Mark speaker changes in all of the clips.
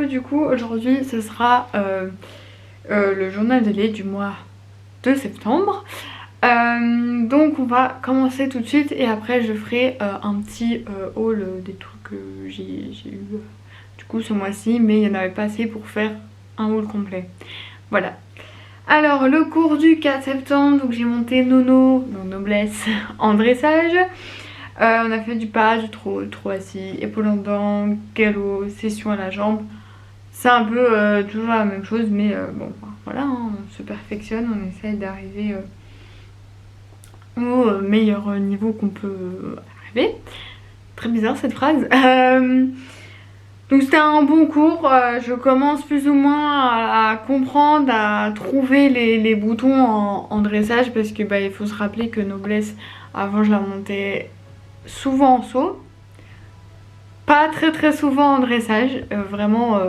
Speaker 1: vidéo du coup aujourd'hui ce sera le journal de lait du mois de septembre. Donc on va commencer tout de suite et après je ferai un petit haul des trucs que j'ai eu du coup ce mois-ci, mais il n'y en avait pas assez pour faire un haul complet. Voilà. Alors le cours du 4 septembre, donc j'ai monté Nono, donc noblesse, en dressage. On a fait du pas, du trot assis, épaule en dents, galop, session à la jambe. C'est un peu toujours la même chose, mais bon voilà, hein, on se perfectionne, on essaye d'arriver au meilleur niveau qu'on peut arriver. Très bizarre cette phrase. Donc c'était un bon cours, je commence plus ou moins à comprendre, à trouver les boutons en dressage parce que il faut se rappeler que noblesse, avant je la montais souvent en saut, pas très souvent en dressage, vraiment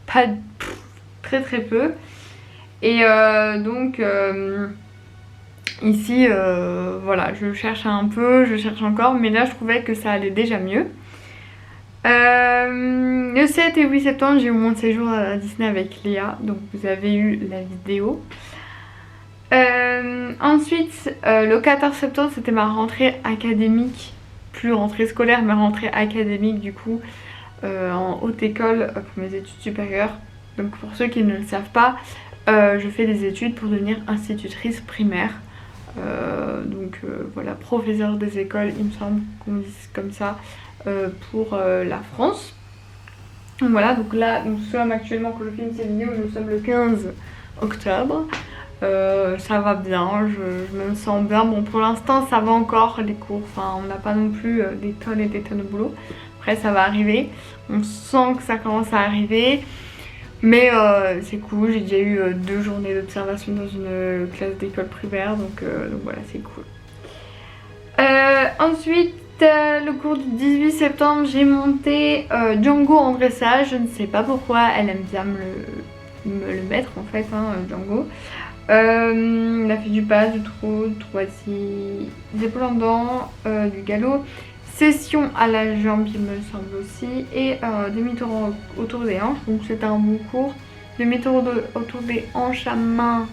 Speaker 1: pas très peu. Et donc ici voilà, je cherche un peu, je cherche encore, mais là je trouvais que ça allait déjà mieux. Le 7 et 8 septembre j'ai eu mon séjour à Disney avec Léa, donc vous avez eu la vidéo. Ensuite le 14 septembre c'était ma rentrée académique, plus rentrée scolaire mais rentrée académique du coup en haute école pour mes études supérieures. Donc pour ceux qui ne le savent pas, je fais des études pour devenir institutrice primaire. Voilà, professeur des écoles, il me semble qu'on dise comme ça, pour la France. Donc voilà, donc là nous sommes actuellement, quand je filme cette vidéo, nous sommes le 15 octobre. Ça va bien, je me sens bien. Bon, pour l'instant ça va encore les cours, enfin on n'a pas non plus des tonnes et des tonnes de boulot. Après ça va arriver, on sent que ça commence à arriver. Mais c'est cool, j'ai déjà eu 2 journées d'observation dans une classe d'école primaire, donc voilà, c'est cool. Ensuite, le cours du 18 septembre, j'ai monté Django en dressage. Je ne sais pas pourquoi, elle aime bien me le mettre en fait, hein, Django. On a fait du pas, du trot assis, des épaules en dents, du galop. Session à la jambe il me semble aussi, et demi-tour autour des hanches, donc c'était un bon cours. Demi-tour autour des hanches à main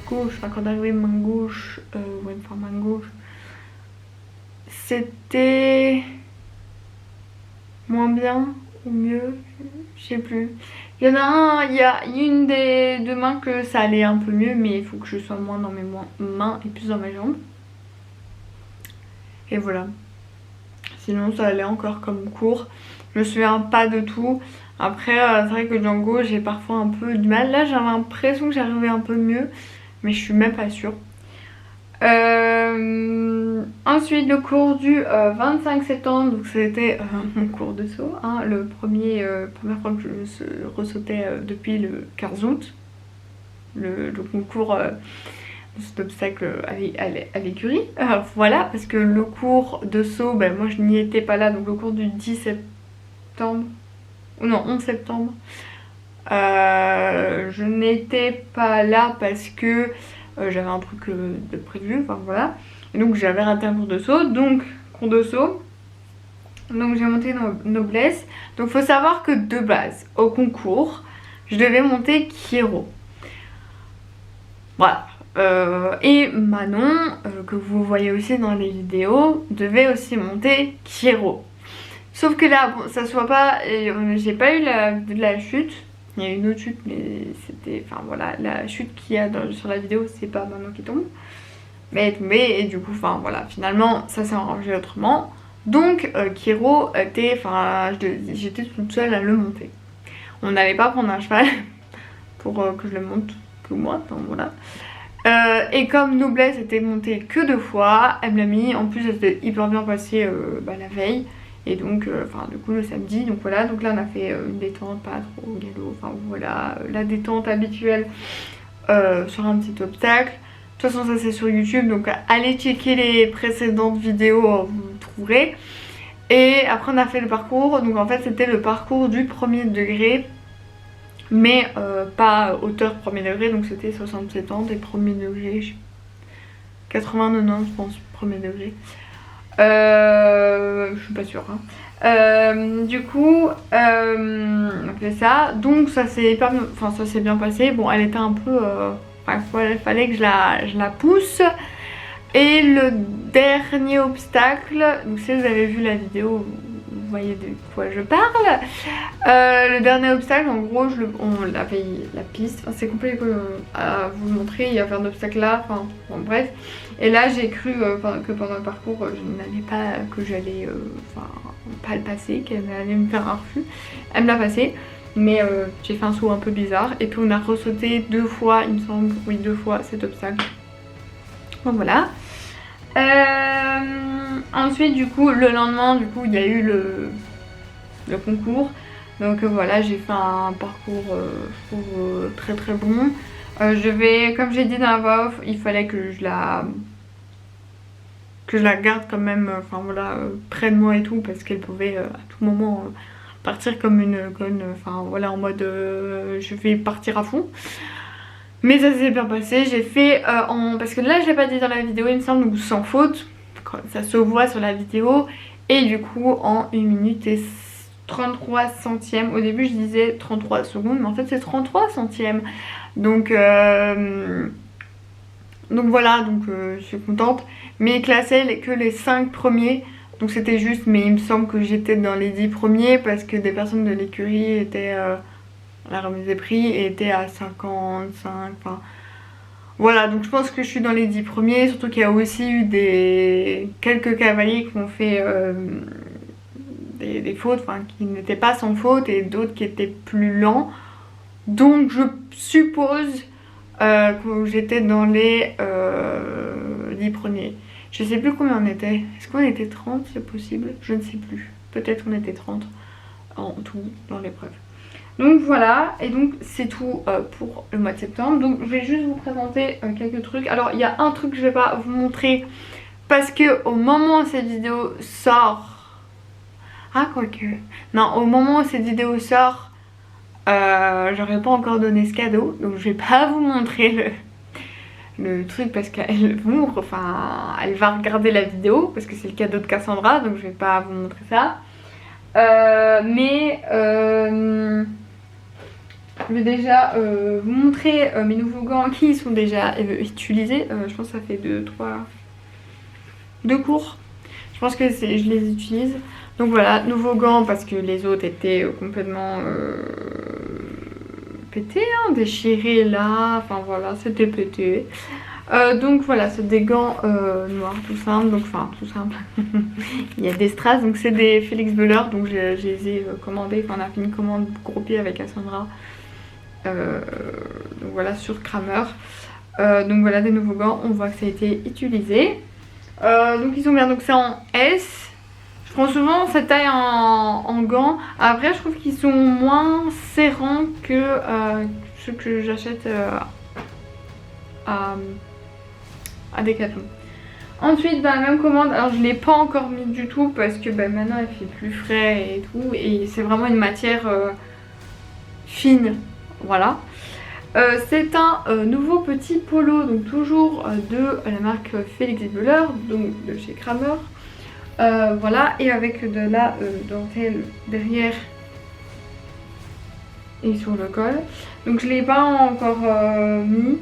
Speaker 1: gauche, enfin quand arrivé main gauche, main gauche, c'était moins bien ou mieux, je sais plus. Il y en a un, il y a une des 2 mains que ça allait un peu mieux, mais il faut que je sois moins dans mes mains et plus dans mes jambes. Et voilà. Sinon ça allait encore comme cours. Je me souviens pas de tout. Après c'est vrai que Django j'ai parfois un peu du mal. Là j'avais l'impression que j'arrivais un peu mieux, mais je suis même pas sûre. Ensuite le cours du 25 septembre, donc c'était mon cours de saut, hein, première fois que je ressautais depuis le 15 août. Le concours cet obstacle à l'écurie. Voilà, parce que le cours de saut, moi je n'y étais pas là, donc le cours du 10 septembre, ou non 11 septembre, je n'étais pas là parce que j'avais un truc de prévu, enfin voilà, et donc j'avais raté un cours de saut, donc j'ai monté noblesse. Donc faut savoir que de base, au concours, je devais monter Kiero. Voilà. Et Manon, que vous voyez aussi dans les vidéos, devait aussi monter Kiero. Sauf que là, bon, ça soit pas, j'ai pas eu la chute. Il y a une autre chute, mais c'était, enfin voilà, la chute qu'il y a sur la vidéo, c'est pas Manon qui tombe, mais elle est tombée et du coup, enfin voilà, finalement ça s'est arrangé autrement. Donc Kiero était, enfin j'étais toute seule à le monter. On n'allait pas prendre un cheval pour que je le monte que moi, enfin voilà. Et comme noblesse était montée que 2 fois, elle me l'a mis, en plus elle s'était hyper bien passée la veille, et donc du coup le samedi, donc voilà, donc là on a fait une détente, pas trop galop, enfin voilà, la détente habituelle sur un petit obstacle. De toute façon ça c'est sur YouTube, donc allez checker les précédentes vidéos, vous trouverez. Et après on a fait le parcours, donc en fait c'était le parcours du premier degré, mais pas hauteur premier degré, donc c'était 60-70 et premier degré 80-90 je pense, premier degré, je suis pas sûre hein. Du coup, on fait ça. Donc ça s'est pas, enfin ça s'est bien passé. Bon, elle était un peu, il fallait que je la pousse. Et le dernier obstacle, donc si vous avez vu la vidéo, vous voyez de quoi je parle. Le dernier obstacle, en gros, on avait la piste. Enfin, c'est compliqué à vous montrer. Il y avait un obstacle là. Enfin, bon, bref. Et là, j'ai cru que pendant le parcours, je n'allais pas, que j'allais, pas le passer, qu'elle allait me faire un refus. Elle me l'a passé. Mais j'ai fait un saut un peu bizarre. Et puis on a ressauté 2 fois, il me semble, oui 2 fois cet obstacle. Donc voilà. Ensuite du coup le lendemain du coup il y a eu le concours. Donc voilà, j'ai fait un parcours je trouve très très bon. Comme j'ai dit dans la voix off, il fallait que je la garde quand même, enfin voilà, près de moi et tout, parce qu'elle pouvait à tout moment partir comme une conne, enfin voilà, en mode je vais partir à fond. Mais ça s'est bien passé, j'ai fait parce que là je l'ai pas dit dans la vidéo il me semble, donc sans faute, ça se voit sur la vidéo. Et du coup en 1 minute et 33 centièmes, au début je disais 33 secondes mais en fait c'est 33 centièmes. Donc voilà, donc je suis contente. Mais classé que les 5 premiers, donc c'était juste, mais il me semble que j'étais dans les 10 premiers parce que des personnes de l'écurie étaient... la remise des prix était à 55, enfin voilà, donc je pense que je suis dans les 10 premiers, surtout qu'il y a aussi eu quelques cavaliers qui ont fait des fautes, enfin qui n'étaient pas sans faute et d'autres qui étaient plus lents, donc je suppose que j'étais dans les 10 premiers. Je sais plus combien on était, est-ce qu'on était 30, c'est possible, je ne sais plus, peut-être on était 30 en tout dans l'épreuve. Donc voilà, et donc c'est tout pour le mois de septembre. Donc je vais juste vous présenter quelques trucs. Alors il y a un truc que je vais pas vous montrer parce que au moment où cette vidéo sort... Ah quoique... Non, au moment où cette vidéo sort, j'aurais pas encore donné ce cadeau. Donc je vais pas vous montrer le truc parce qu'elle elle va regarder la vidéo parce que c'est le cadeau de Cassandra. Donc je vais pas vous montrer ça. Je vais déjà vous montrer mes nouveaux gants qui sont déjà utilisés. Je pense que ça fait 2 cours. Je pense que je les utilise. Donc voilà, nouveaux gants parce que les autres étaient complètement pétés, hein, déchirés là. Enfin voilà, c'était pété. Donc voilà, c'est des gants noirs tout simple, donc enfin tout simple. Il y a des strass, donc c'est des Félix Beller, donc je les ai commandés, enfin on a fait une commande groupée avec Cassandra. Donc voilà, sur Kramer. Donc voilà des nouveaux gants, on voit que ça a été utilisé. Donc ils sont bien, donc c'est en S. Je prends souvent cette taille en gants. Après je trouve qu'ils sont moins serrants que ceux que j'achète à Decathlon. Ensuite dans la même commande, alors je l'ai pas encore mis du tout parce que maintenant il fait plus frais et tout, et c'est vraiment une matière fine, voilà. C'est un nouveau petit polo, donc toujours de la marque Félix Beller, donc de chez Kramer. Voilà, et avec de la dentelle derrière et sur le col. Donc je l'ai pas encore mis,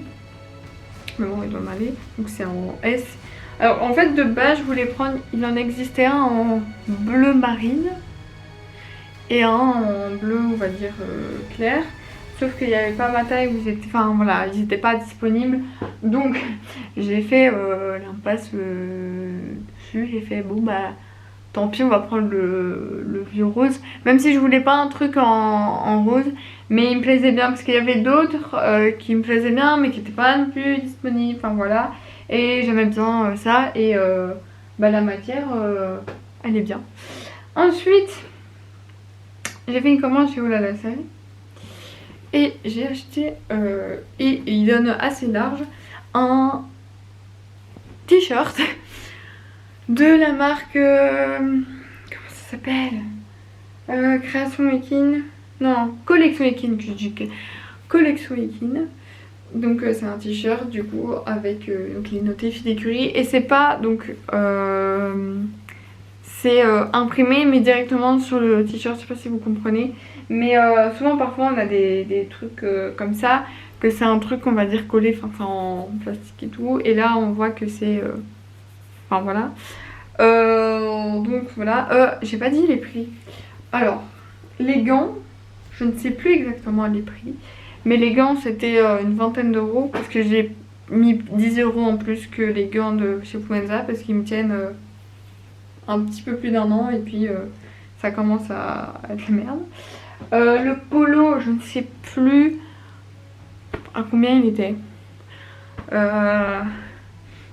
Speaker 1: mais bon il doit m'aller. Donc c'est en S. Alors en fait de base je voulais prendre, il en existait un en bleu marine et un en bleu on va dire clair. Sauf qu'il n'y avait pas ma taille, où ils étaient, enfin voilà, ils n'étaient pas disponibles. Donc j'ai fait l'impasse dessus. J'ai fait bon bah tant pis, on va prendre le vieux rose. Même si je voulais pas un truc en rose, mais il me plaisait bien parce qu'il y avait d'autres qui me plaisaient bien mais qui n'étaient pas non plus disponibles. Enfin voilà. Et j'aimais bien ça et la matière elle est bien. Ensuite j'ai fait une commande chez Ola la Salle. Et j'ai acheté, et il donne assez large, un t-shirt de la marque, comment ça s'appelle, Création Ekin, non, Collection Ekin, que je dis Collection Ekin. Donc c'est un t-shirt du coup avec donc les notifs d'écurie, et c'est pas donc c'est imprimé mais directement sur le t-shirt, je sais pas si vous comprenez. Mais souvent parfois on a des trucs comme ça, que c'est un truc on va dire collé, enfin en plastique et tout. Et là on voit que c'est... Enfin voilà. Donc voilà, j'ai pas dit les prix. Alors, les gants, je ne sais plus exactement les prix. Mais les gants c'était une vingtaine d'euros parce que j'ai mis 10 euros en plus que les gants de chez Fuenza parce qu'ils me tiennent un petit peu plus d'1 an et puis ça commence à être la merde. Le polo, je ne sais plus à combien il était.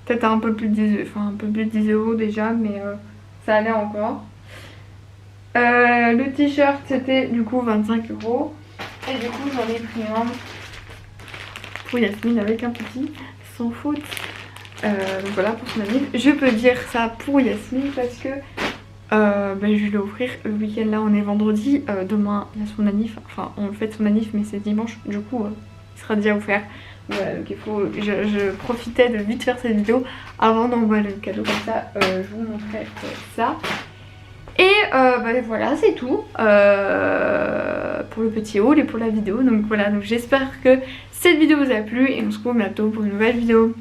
Speaker 1: Peut-être un peu plus de 10, enfin, un peu plus de 10 euros déjà, mais ça allait encore. Le t-shirt c'était du coup 25 euros. Et du coup j'en ai pris un pour Yasmine avec un petit sans faute. Donc voilà pour son anniv. Je peux dire ça pour Yasmine parce que je vais l'offrir le week-end. Là on est vendredi, demain il y a son anniv. Enfin on le fait son anniv mais c'est dimanche. Du coup il sera déjà offert. Voilà, donc il faut, je profitais de vite faire cette vidéo avant d'envoyer le cadeau comme ça. Je vous montrerai ça. Et voilà c'est tout pour le petit haul et pour la vidéo. Donc voilà, donc j'espère que cette vidéo vous a plu et on se retrouve bientôt pour une nouvelle vidéo.